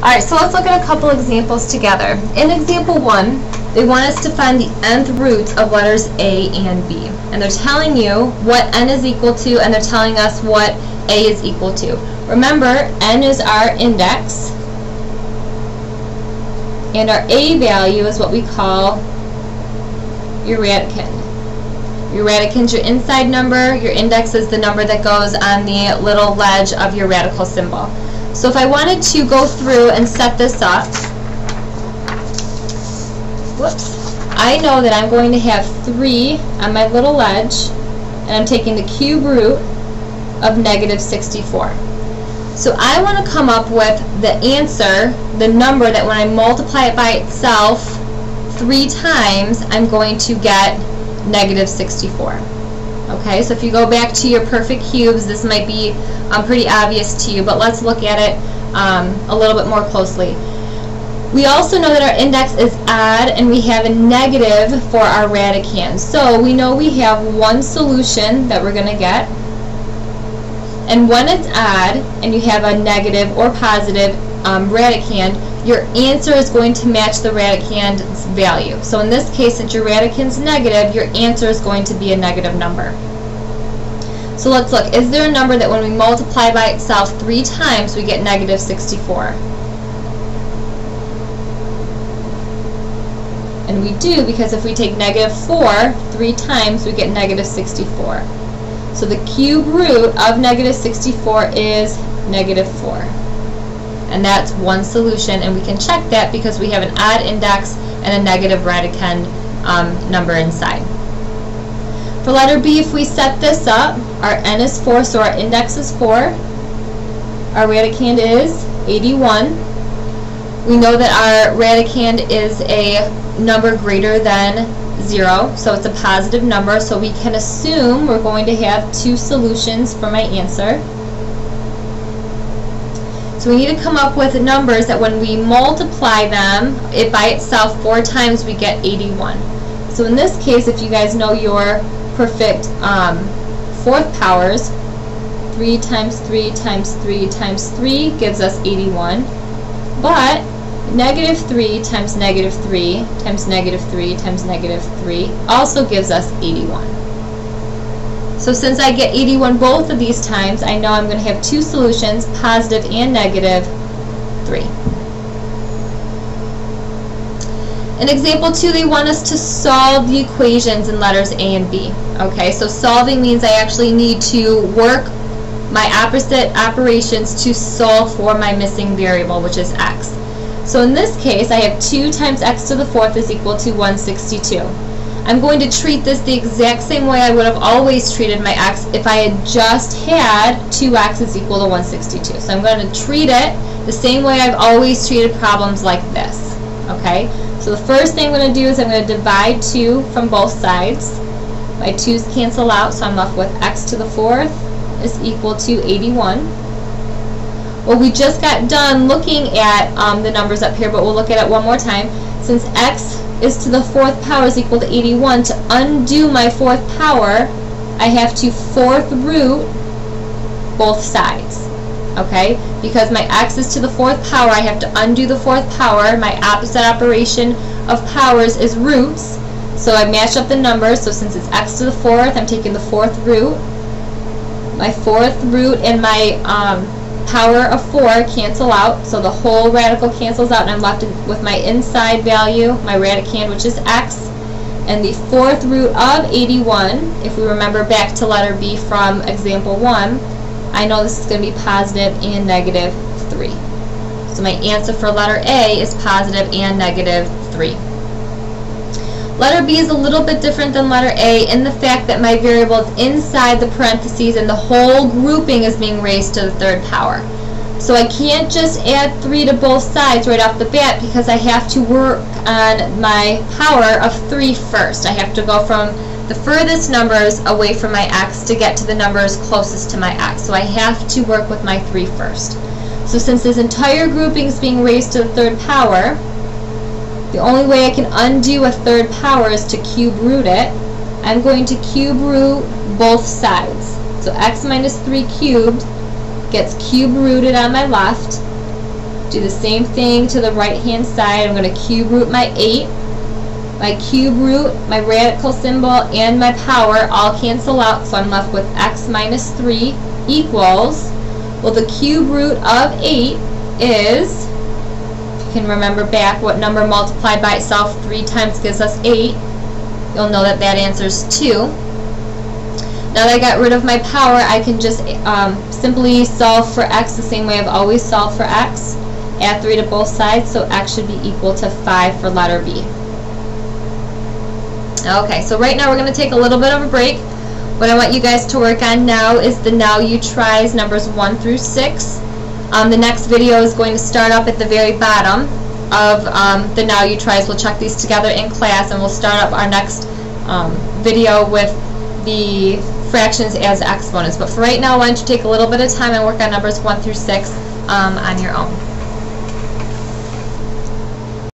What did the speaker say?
Alright, so let's look at a couple examples together. In example 1, they want us to find the nth roots of letters A and B. And they're telling you what n is equal to, and they're telling us what A is equal to. Remember, n is our index, and our A value is what we call your radicand. Your radicand is your inside number, your index is the number that goes on the little ledge of your radical symbol. So if I wanted to go through and set this up, I know that I'm going to have 3 on my little ledge, and I'm taking the cube root of negative 64. So I want to come up with the answer, the number that when I multiply it by itself 3 times, I'm going to get negative 64. Okay, so if you go back to your perfect cubes, this might be pretty obvious to you, but let's look at it a little bit more closely. We also know that our index is odd, and we have a negative for our radicand. So we know we have one solution that we're going to get, and when it's odd and you have a negative or positive radicand, your answer is going to match the radicand's value. So in this case, since your radicand's negative, your answer is going to be a negative number. So let's look. Is there a number that when we multiply by itself 3 times, we get negative 64? And we do, because if we take negative 4 3 times, we get negative 64. So the cube root of negative 64 is negative 4. And that's one solution, and we can check that because we have an odd index and a negative radicand number inside. For letter B, if we set this up, our n is 4, so our index is 4. Our radicand is 81. We know that our radicand is a number greater than 0, so it's a positive number, so we can assume we're going to have 2 solutions for my answer. So we need to come up with numbers that when we multiply them by itself 4 times, we get 81. So in this case, if you guys know your perfect fourth powers, 3 times 3 times 3 times 3 gives us 81. But negative 3 times negative 3 times negative 3 times negative 3 also gives us 81. So since I get 81 both of these times, I know I'm going to have 2 solutions, positive and negative 3. In example 2, they want us to solve the equations in letters A and B. Okay, so solving means I actually need to work my opposite operations to solve for my missing variable, which is x. So in this case, I have 2 times x to the 4th is equal to 162. I'm going to treat this the exact same way I would have always treated my x if I had just had 2x is equal to 162. So I'm going to treat it the same way I've always treated problems like this. Okay? So the first thing I'm going to do is I'm going to divide 2 from both sides. My 2's cancel out, so I'm left with x to the 4th is equal to 81. Well, we just got done looking at the numbers up here, but we'll look at it one more time. Since x is to the 4th power is equal to 81, to undo my 4th power, I have to 4th root both sides. Okay? Because my x is to the 4th power, I have to undo the 4th power. My opposite operation of powers is roots. So I match up the numbers. So since it's x to the 4th, I'm taking the 4th root. My 4th root and my power of 4 cancel out, so the whole radical cancels out, and I'm left with my inside value, my radicand, which is x, and the 4th root of 81. If we remember back to letter B from example 1, I know this is going to be positive and negative 3. So my answer for letter A is positive and negative 3. Letter B is a little bit different than letter A in the fact that my variable is inside the parentheses and the whole grouping is being raised to the 3rd power. So I can't just add 3 to both sides right off the bat because I have to work on my power of 3 first. I have to go from the furthest numbers away from my x to get to the numbers closest to my x. So I have to work with my 3 first. So since this entire grouping is being raised to the 3rd power, the only way I can undo a 3rd power is to cube root it. I'm going to cube root both sides. So x minus 3 cubed gets cube rooted on my left. Do the same thing to the right hand side. I'm going to cube root my 8. My cube root, my radical symbol, and my power all cancel out, so I'm left with x minus 3 equals, well, the cube root of 8 is, if you can remember back, what number multiplied by itself 3 times gives us 8. You'll know that that answer is 2. Now that I got rid of my power, I can just simply solve for x the same way I've always solved for x. Add 3 to both sides, so x should be equal to 5 for letter B. Okay, so right now we're going to take a little bit of a break. What I want you guys to work on now is the Now You Tries numbers 1 through 6. The next video is going to start up at the very bottom of the Now You Tries. We'll check these together in class, and we'll start up our next video with the fractions as exponents. But for right now, why don't you take a little bit of time and work on numbers 1 through 6 on your own.